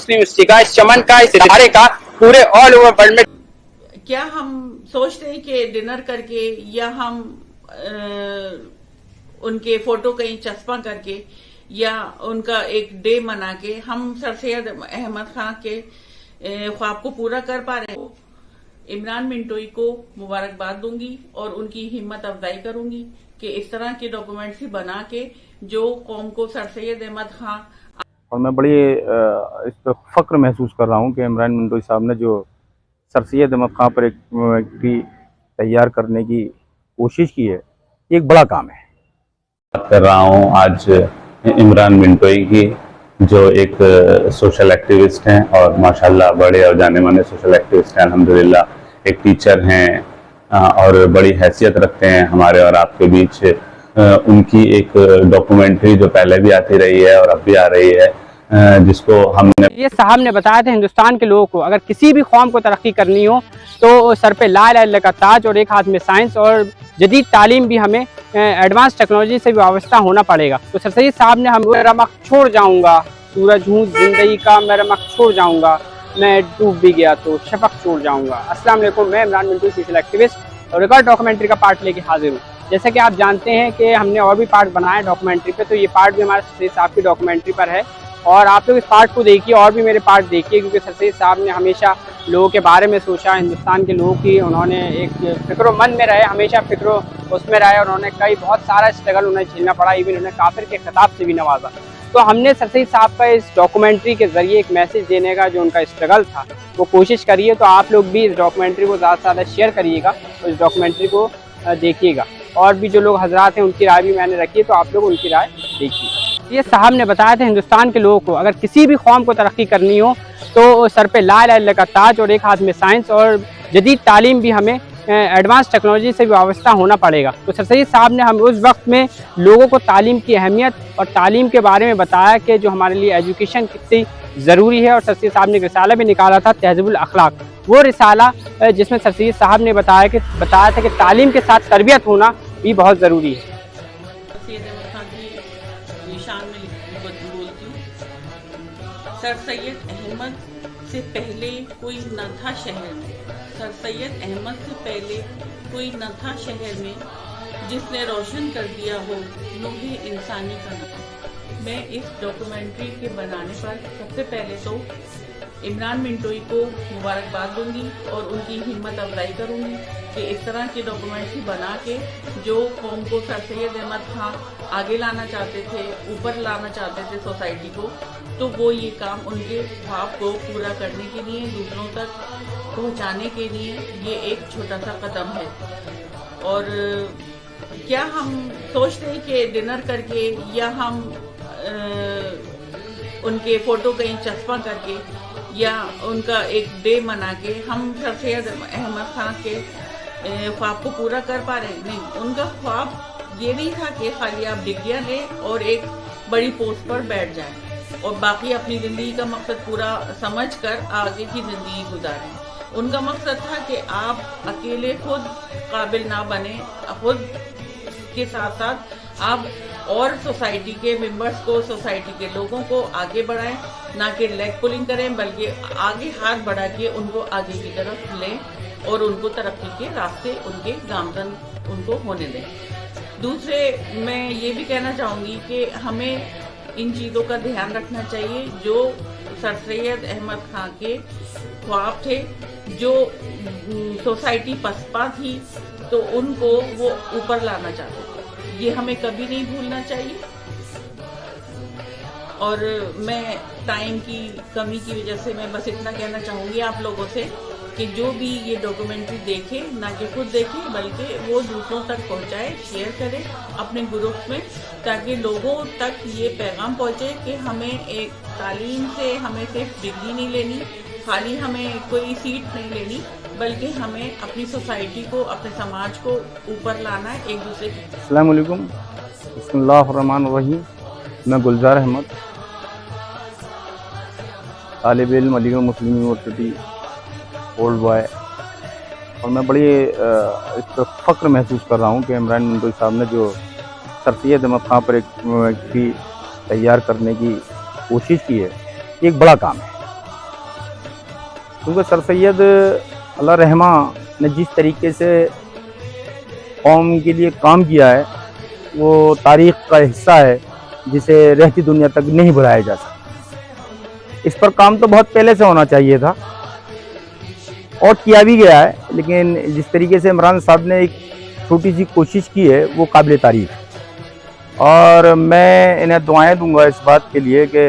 मुस्लिम university का, इस चमन का, इस इदारे का पूरे ऑल ओवर वर्ल्ड में। क्या हम सोचते हैं कि डिनर करके या हम उनके फोटो कहीं चस्पा करके या उनका एक डे मना के हम सर सैयद अहमद खान के ख्वाब को पूरा कर पा रहे हैं? इमरान मिंटोई को मुबारकबाद दूंगी और उनकी हिम्मत अफजाई करूंगी कि इस तरह की डॉक्यूमेंट्री बना के जो कौम को सर सैयद अहमद खान, और मैं बड़ी इस पर फ़ख्र महसूस कर रहा हूँ कि इमरान मिंटोई साहब ने जो सर सैयद अहमद खान पर एक तैयार करने की कोशिश की है, एक बड़ा काम है। बात कर रहा हूँ आज इमरान मिंटोई की, जो एक सोशल एक्टिविस्ट हैं और माशाल्लाह बड़े और जाने माने सोशल एक्टिविस्ट हैं। अल्हम्दुलिल्लाह एक टीचर हैं और बड़ी हैसियत रखते हैं हमारे और आपके बीच। उनकी एक डॉक्यूमेंट्री जो पहले भी आती रही है और अब भी आ रही है, जिसको हमने, ये साहब ने बताया था हिंदुस्तान के लोगों को अगर किसी भी कौम को तरक्की करनी हो तो सर पे ला इलाहा इल्लल्लाह का ताज और एक हाथ में साइंस और जदीद तालीम भी हमें एडवांस टेक्नोलॉजी से भी वाबस्ता होना पड़ेगा। तो सर सैयद साहब ने हम मेरा मक छोड़ जाऊंगा, सूरज हूँ जिंदगी का, मेरा मक छोड़ जाऊंगा, मैं डूब भी गया तो शफक छोड़ जाऊंगा। अस्सलाम वालेकुम, मैं इमरान मिंटोई सोशल एक्टिविस्ट और एक और डॉक्यूमेंट्री का पार्ट लेके हाजिर हूँ। जैसे कि आप जानते हैं कि हमने और भी पार्ट बनाया डॉक्यूमेंट्री पे, तो ये पार्ट भी हमारे सर सैयद साहब की डॉक्यूमेंट्री पर है और आप लोग इस पार्ट को देखिए और भी मेरे पार्ट देखिए, क्योंकि सर सैयद साहब ने हमेशा लोगों के बारे में सोचा, हिंदुस्तान के लोगों की उन्होंने एक फिक्र मन में रहे, हमेशा फिक्र उसमें रहे और उन्होंने कई बहुत सारा स्ट्रगल उन्हें झेलना पड़ा, इवन उन्हें काफिर के खिताब से भी नवाजा। तो हमने सर सैयद साहब का इस डॉक्यूमेंट्री के जरिए एक मैसेज देने का जो उनका स्ट्रगल था वो कोशिश करिए। तो आप लोग भी इस डॉक्यूमेंट्री को ज़्यादा से ज़्यादा शेयर करिएगा और इस डॉक्यूमेंट्री को देखिएगा। और भी जो लोग हजरात हैं उनकी राय भी मैंने रखी है, तो आप लोग उनकी राय देखिए। ये साहब ने बताया था हिंदुस्तान के लोगों को अगर किसी भी कौम को तरक्की करनी हो तो सर पे ला इलाहा इल्लल्लाह का ताज और एक हाथ में साइंस और जदीद तालीम भी हमें एडवांस टेक्नोलॉजी से भी वाबस्ता होना पड़ेगा। तो सर सैयद साहब ने हम उस वक्त में लोगों को तालीम की अहमियत और तालीम के बारे में बताया कि जो हमारे लिए एजुकेशन कितनी ज़रूरी है। और सर सैयद साहब ने एक रिसाला भी निकाला था, तहज़ीबुल अखलाक, वो रिसाला जिसमें सर सैयद साहब ने बताया था कि तालीम के साथ तरबियत होना भी बहुत ज़रूरी है। सर सैयद अहमद से पहले कोई न था शहर में, सर सैयद अहमद से पहले कोई न था शहर में जिसने रोशन कर दिया हो नूहे इंसानी का नाम। मैं इस डॉक्यूमेंट्री के बनाने पर सबसे पहले तो इमरान मिंटोई को मुबारकबाद दूंगी और उनकी हिम्मत अफजाई करूंगी कि इस तरह की डॉक्यूमेंट्री बना के जो कौम को सर सैयद अहमद खान आगे लाना चाहते थे, ऊपर लाना चाहते थे सोसाइटी को, तो वो ये काम उनके ख्वाब को पूरा करने के लिए, दूसरों तक पहुंचाने के लिए ये एक छोटा सा कदम है। और क्या हम सोचते हैं कि डिनर करके या हम उनके फोटो कहीं चस्पा करके या उनका एक डे मना के हम सर सैयद अहमद खान के ख्वाब को पूरा कर पा रहे हैं? नहीं, उनका ख्वाब ये नहीं था कि खाली आप डिग्रियां लें और एक बड़ी पोस्ट पर बैठ जाएं और बाकी अपनी ज़िंदगी का मकसद पूरा समझकर आगे की ज़िंदगी गुजारें। उनका मकसद था कि आप अकेले खुद काबिल ना बने, खुद के साथ साथ आप और सोसाइटी के मेंबर्स को, सोसाइटी के लोगों को आगे बढ़ाएं, ना कि लेग पुलिंग करें, बल्कि आगे हाथ बढ़ा के उनको आगे की तरफ लें और उनको तरक्की के रास्ते उनके गामजन उनको होने दें। दूसरे, मैं ये भी कहना चाहूँगी कि हमें इन चीज़ों का ध्यान रखना चाहिए जो सर सैयद अहमद खान के ख्वाब थे, जो सोसाइटी पसपा थी तो उनको वो ऊपर लाना चाहते थे, ये हमें कभी नहीं भूलना चाहिए। और मैं टाइम की कमी की वजह से मैं बस इतना कहना चाहूँगी आप लोगों से कि जो भी ये डॉक्यूमेंट्री देखे, ना कि खुद देखे बल्कि वो दूसरों तक पहुँचाए, शेयर करें अपने ग्रुप में, ताकि लोगों तक ये पैगाम पहुँचे कि हमें एक तालीम से हमें सिर्फ डिग्री नहीं लेनी, खाली हमें कोई सीट नहीं लेनी, बल्कि हमें अपनी सोसाइटी को, अपने समाज को ऊपर लाना है एक दूसरे की। अस्सलाम वालेकुम, बिस्मिल्लाहिर्रहमानिर्रहीम। मैं गुलजार अहमद, तालिब इल्म अलीगढ़ मुस्लिम यूनिवर्सिटी ओल्ड बॉय, और मैं बड़ी इस पर फ़ख्र महसूस कर रहा हूँ कि इमरान मिंटोई साहब ने जो सर सैयद अहमद खान पर एक तैयार करने की कोशिश की है, एक बड़ा काम है। क्योंकि सर सैयद अल्लाह रहमा ने जिस तरीके से कौम के लिए काम किया है वो तारीख़ का हिस्सा है जिसे रहती दुनिया तक नहीं भुलाया जा सकता। इस पर काम तो बहुत पहले से होना चाहिए था और किया भी गया है, लेकिन जिस तरीके से इमरान साहब ने एक छोटी सी कोशिश की है वो काबिल तारीफ़ है। और मैं इन्हें दुआएं दूंगा इस बात के लिए कि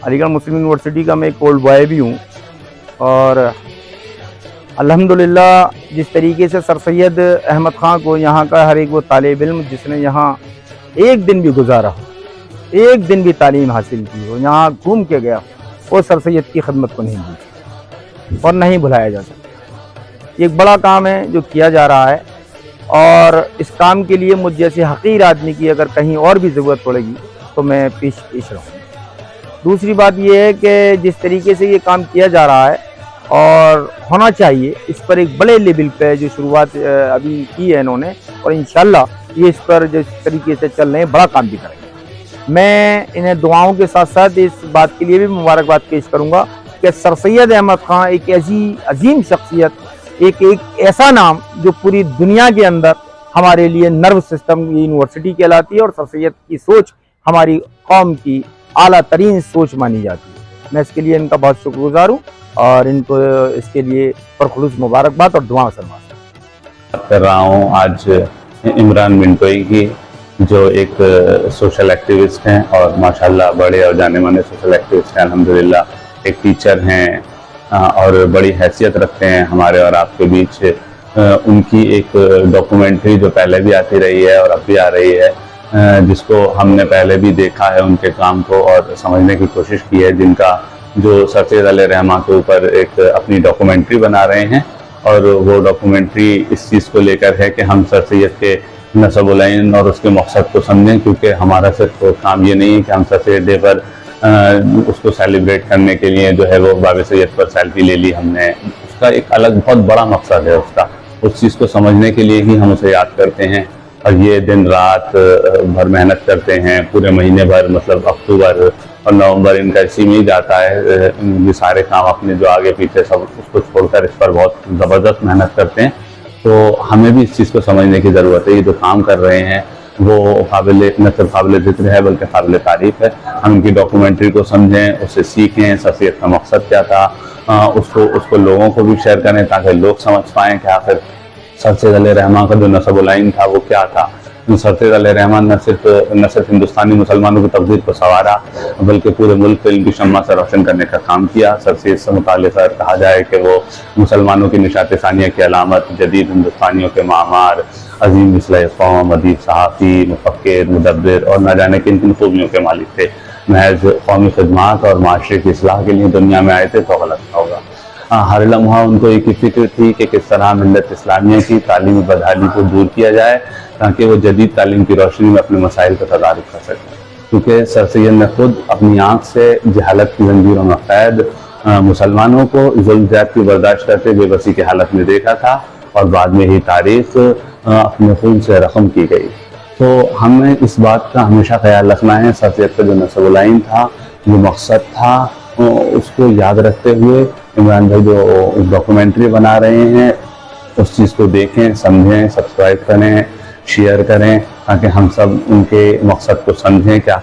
अलीगढ़ मुस्लिम यूनिवर्सिटी का मैं एक ओल्ड बॉय भी हूँ और अल्हम्दुलिल्लाह जिस तरीके से सर सैयद अहमद ख़ान को यहाँ का हर एक वो तालिब इल्म जिसने यहाँ एक दिन भी गुजारा हो, एक दिन भी तालीम हासिल की हो, यहाँ घूम के गया, वो सर सैयद की खिदमत को नहीं भूल और नहीं भुलाया जा सकता। एक बड़ा काम है जो किया जा रहा है और इस काम के लिए मुझ जैसे हकीर आदमी की अगर कहीं और भी ज़रूरत पड़ेगी तो मैं पेश रहूँगा। दूसरी बात यह है कि जिस तरीके से ये काम किया जा रहा है और होना चाहिए, इस पर एक बड़े लेवल पे जो शुरुआत अभी की है इन्होंने और इंशाल्लाह ये इस पर जिस तरीके से चल रहे हैं बड़ा काम भी करेंगे। मैं इन्हें दुआओं के साथ साथ इस बात के लिए भी मुबारकबाद पेश करूँगा कि सर सैयद अहमद ख़ान एक ऐसी अजीम शख्सियत, एक ऐसा नाम जो पूरी दुनिया के अंदर हमारे लिए नर्व सिस्टम यूनिवर्सिटी कहलाती है और सर सैयद की सोच हमारी कौम की आला तरीन सोच मानी जाती है। मैं इसके लिए इनका बहुत शुक्रगुजार हूँ और इनको इसके लिए परखुलूस मुबारकबाद और दुआ सलमान कर रहा हूँ आज इमरान मिंटोई की, जो एक सोशल एक्टिविस्ट हैं और माशाल्लाह बड़े और जाने माने सोशल एक्टिविस्ट हैं। अल्हम्दुलिल्लाह एक टीचर हैं और बड़ी हैसियत रखते हैं हमारे और आपके बीच। उनकी एक डॉक्यूमेंट्री जो पहले भी आती रही है और अब भी आ रही है, जिसको हमने पहले भी देखा है उनके काम को और समझने की कोशिश की है, जिनका जो सर सैयद अली रहमा के ऊपर एक अपनी डॉक्यूमेंट्री बना रहे हैं। और वो डॉक्यूमेंट्री इस चीज़ को लेकर है कि हम सर सैयद के नस्ब-उल-आइन और उसके मकसद को समझें, क्योंकि हमारा सिर्फ काम ये नहीं है कि हम सर सैयद डे पर उसको सेलिब्रेट करने के लिए जो है वो बाबे सैयद पर सेल्फी ले ली हमने। उसका एक अलग बहुत बड़ा मकसद है उसका, उस चीज़ को समझने के लिए ही हम उसे याद करते हैं और ये दिन रात भर मेहनत करते हैं। पूरे महीने भर मतलब अक्टूबर और नवंबर इनका इसी में ही जाता है। ये सारे काम अपने जो आगे पीछे सब उसको छोड़कर इस पर बहुत ज़बरदस्त मेहनत करते हैं। तो हमें भी इस चीज़ को समझने की ज़रूरत है। ये जो काम कर रहे हैं वो न सिर्फ काबिल ज़िक्र है बल्कि काबिल तारीफ़ है। हम इनकी डॉक्यूमेंट्री को समझें, उससे सीखें, सर सैयद का मकसद क्या था, उसको लोगों को भी शेयर करें ताकि लोग समझ पाएँ कि आखिर सर सैयद अली रहमान का जो नस्ब-उल-आइन था वो क्या था। सर सैयद अली रहमान न सिर्फ हिंदुस्तानी मुसलमानों की तकदीर को संवारा बल्कि पूरे मुल्क को इनकी शम्मा से रोशन करने का काम किया। सर सैयद से मुताल्लिक़ कहा जाए कि वो मुसलमानों की निशात सानिया की अलामत, जदीद हिंदुस्तानियों के मामार, अजीम इस्लाह कौम, अदीब, सहाफ़ी, मुफ़क्किर, मुदब्बिर और न जाने किन किन खूबियों के मालिक थे। महज कौमी खिदमत और माशरे की इस्लाह के लिए दुनिया में आए थे तो गलत होगा। हर लम्हा उनको एक ही फिक्र थी कि किस तरह मिल्लत इस्लामिया की तालीमी बदहाली को दूर किया जाए ताकि वो जदीद तालीम की रोशनी में अपने मसाइल का तदारुक कर सकें। क्योंकि सर सैयद ने खुद अपनी आँख से जहालत की जंजीरों में कैद मुसलमानों को जुल्म ज़्यादती बर्दाश्त करते बेबसी की हालत में देखा था और बाद में ही तारीख़ अपने खून से रकम की गई। तो हमें इस बात का हमेशा ख्याल रखना है, सर सैयद का जो नस्ब-उल-आइन था, जो मकसद था, उसको याद रखते हुए इमरान भाई जो डॉक्यूमेंट्री बना रहे हैं उस चीज़ को देखें, समझें, सब्सक्राइब करें, शेयर करें ताकि हम सब उनके मकसद को समझें। क्या